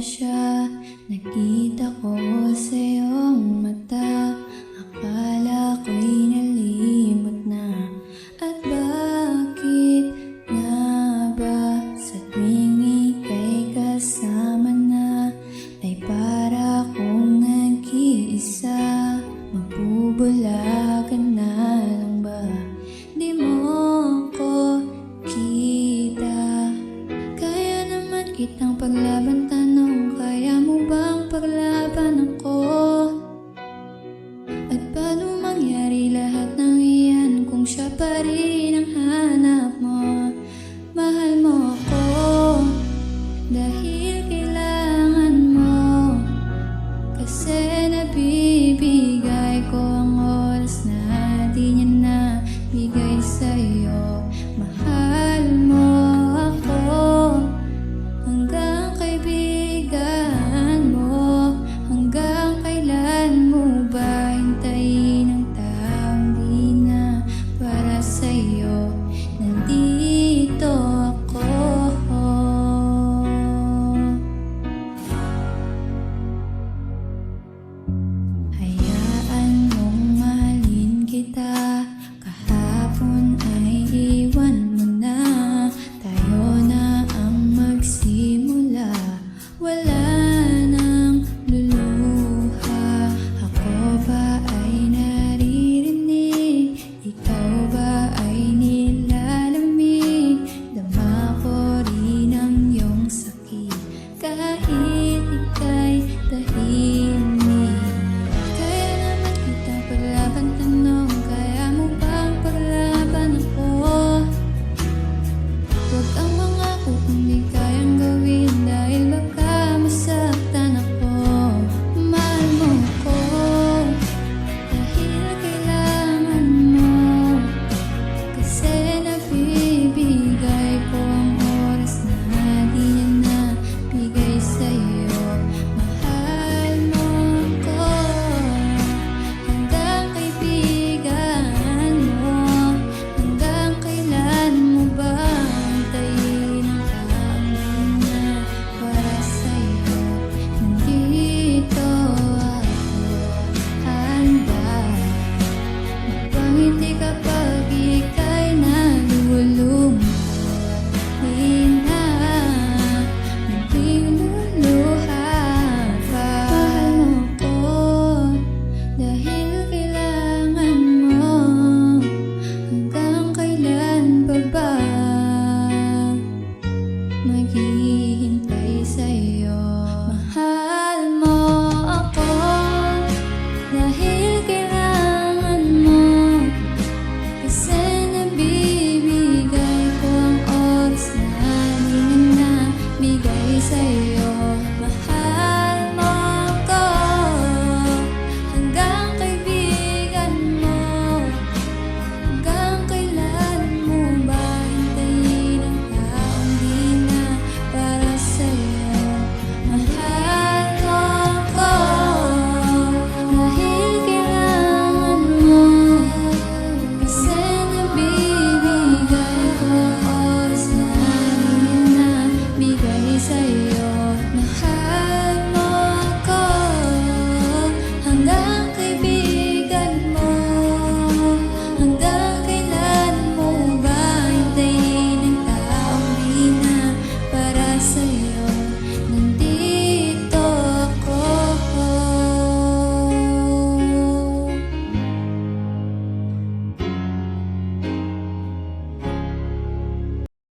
siya. Nakita ko sa iyong mata, akala ko'y nalimot na. At bakit nga ba sa tuwing ika'y kasama na, ay para kong nag-iisa? Magbubulagan na lang ba? Di mo ko kita. Kaya naman kitang paglaban, tanong, kaya mo bang paglaban ako? At paano mangyari lahat ng iyan kung siya pa rin ang hanap mo? Mahal mo ako dahil kailangan mo, kasi nabibigay ko ang oras na di niya nabigay sa'yo. Mahal mo ako hanggang kaibigan mo. Hanggang kailan mo ba hintayin ang taong di na para sa'yo? Nandito ako. Hayaan mong mahalin kita. Kahapon ay iwan mo na. Tayo na ang magsimula. Wala nang luluha. Ako ba ay naririnig? Ikaw ba ay nilalamig? Dama ko rin ang iyong sakit kahit ika'y tahimik. Kaya naman kita paglaban, tanong, kaya mo bang paglaban ako? Huwag kang mangako kung di kayang gawin, dahil baka masaktan ako. Mahal mo ako dahil kailangan mo, kasi nabibigay ko ang oras na di niya nabigay sa'yo. Mahal mo ako hanggang kaibigan mo. Hanggang kailan mo ba hintayin ang taong di na para sa'yo? Nandito ako, handa magpangiti kapag ika'y nalulungkot. Di na magluluha pa. Mahal mo ako dahil kailangan mo. Hanggang kailan pa ba maghihintay sa'yo? Mahal mo ako dahil kailangan mo, kasi nabibigay ko ang oras na di niya nabigay sa'yo. Mahal mo ako hanggang kaibigan mo. Hanggang kailan mo ba hintayin ang taong di na para sa'yo? Mahal mo ako dahil kailangan mo, kasi nabibigay ko ang oras na di niya nabigay sa'yo.